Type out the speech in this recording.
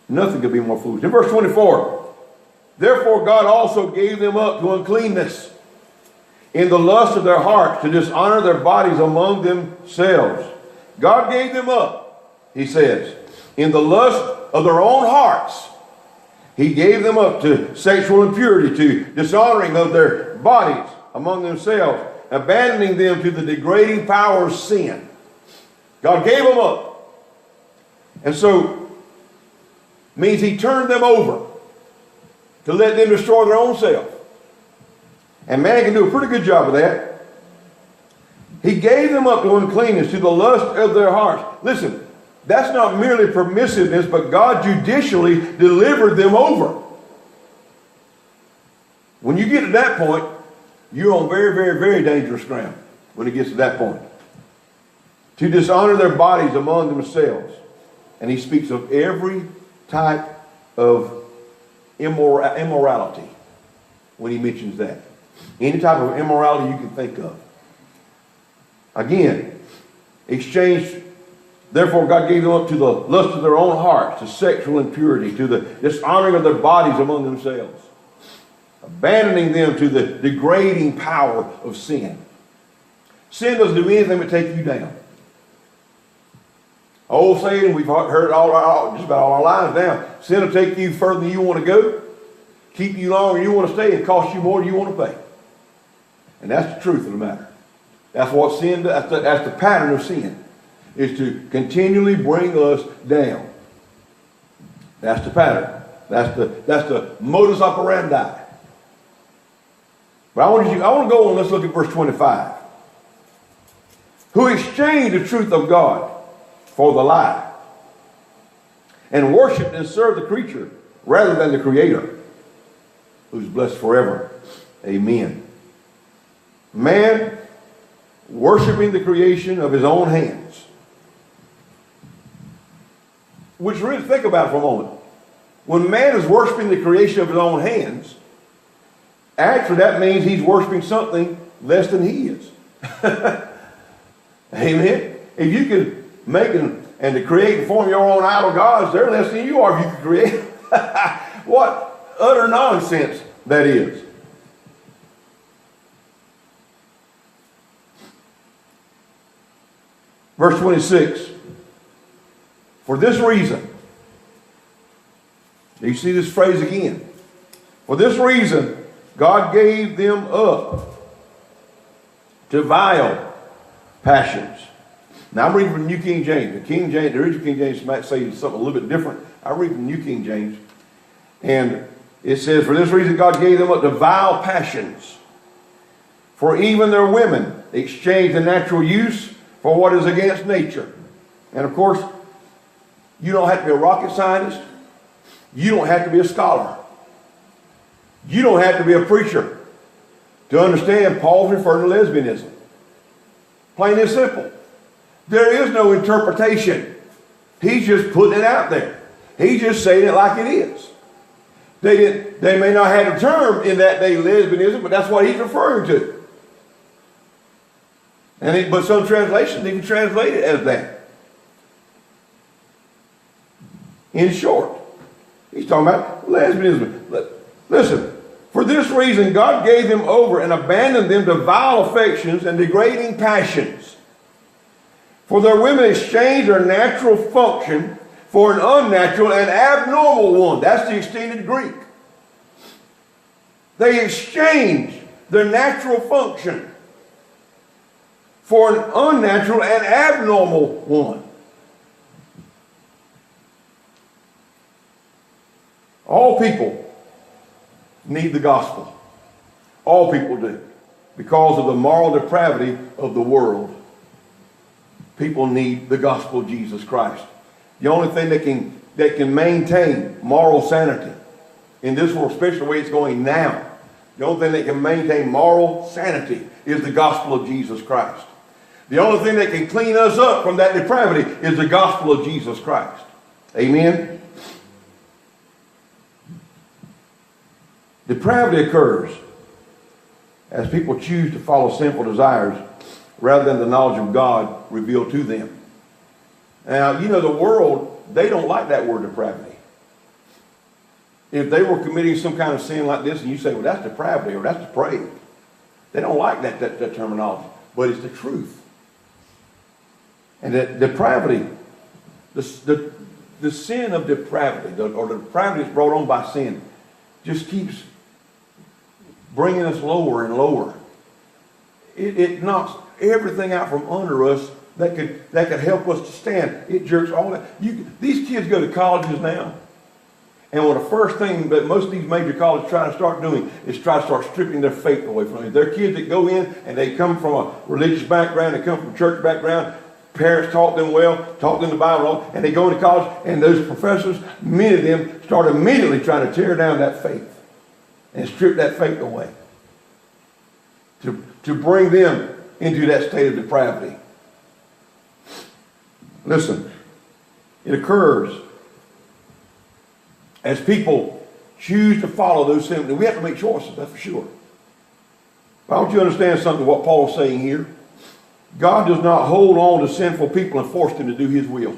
Nothing could be more foolish. In verse 24, therefore God also gave them up to uncleanness in the lust of their hearts, to dishonor their bodies among themselves. God gave them up, he says, in the lust of their own hearts. He gave them up to sexual impurity, to dishonoring of their bodies among themselves, abandoning them to the degrading power of sin. God gave them up. And so, means he turned them over to let them destroy their own self. And man can do a pretty good job of that. He gave them up to uncleanness, to the lust of their hearts. Listen, that's not merely permissiveness, but God judicially delivered them over. When you get to that point, you're on very, very, very dangerous ground when it gets to that point. To dishonor their bodies among themselves. And he speaks of every type of immorality when he mentions that. Any type of immorality you can think of. Again, exchange. Therefore God gave them up to the lust of their own hearts, to sexual impurity, to the dishonoring of their bodies among themselves, abandoning them to the degrading power of sin. Sin doesn't do anything but take you down. Old saying, we've heard it just about all our lives now. Sin will take you further than you want to go, keep you longer than you want to stay, and cost you more than you want to pay. And that's the truth of the matter. That's what sin does. That's the pattern of sin, is to continually bring us down. That's the pattern. That's the modus operandi. But I want to go on. Let's look at verse 25. Who exchanged the truth of God for the lie, and worshiped and served the creature rather than the Creator, who's blessed forever. Amen. Man worshiping the creation of his own hands. Which, really, think about it for a moment. When man is worshiping the creation of his own hands, actually that means he's worshiping something less than he is. Amen. If you can make and to create and form your own idol gods, they're less than you are if you can create. What utter nonsense that is. Verse 26. For this reason, do you see this phrase again? For this reason, God gave them up to vile passions. Now I'm reading from New King James. The original King James might say something a little bit different. I read from New King James. And it says, for this reason God gave them up to vile passions. For even their women exchanged the natural use for what is against nature. And of course, you don't have to be a rocket scientist. You don't have to be a scholar. You don't have to be a preacher to understand Paul's referring to lesbianism. Plain and simple. There is no interpretation. He's just putting it out there. He's just saying it like it is. They may not have a term in that day, lesbianism, but that's what he's referring to. But some translations even translate it as that. In short, he's talking about lesbianism. Listen, for this reason God gave them over and abandoned them to vile affections and degrading passions. For their women exchanged their natural function for an unnatural and abnormal one. That's the extended Greek. They exchanged their natural function for an unnatural and abnormal one. All people need the gospel. All people do. Because of the moral depravity of the world. People need the gospel of Jesus Christ. The only thing that can maintain moral sanity in this world, especially the way it's going now, the only thing that can maintain moral sanity is the gospel of Jesus Christ. The only thing that can clean us up from that depravity is the gospel of Jesus Christ. Amen? Depravity occurs as people choose to follow sinful desires rather than the knowledge of God revealed to them. Now, you know, the world, they don't like that word depravity. if they were committing some kind of sin like this, and you say, well, that's depravity or that's depraved, they don't like that terminology, but it's the truth. And that depravity, the sin of depravity, or the depravity that's brought on by sin, just keeps bringing us lower and lower. It knocks everything out from under us that could help us to stand. It jerks all that. These kids go to colleges now, and one of the first thing that most of these major colleges try to start doing is try to start stripping their faith away from them. They're kids that go in and they come from a religious background, they come from a church background. Parents taught them well, taught them the Bible, and they go into college, and those professors, many of them, start immediately trying to tear down that faith and strip that faith away to bring them into that state of depravity. Listen, it occurs as people choose to follow those sins. We have to make choices, that's for sure. But I want you to understand something, what Paul's saying here. God does not hold on to sinful people and force them to do his will.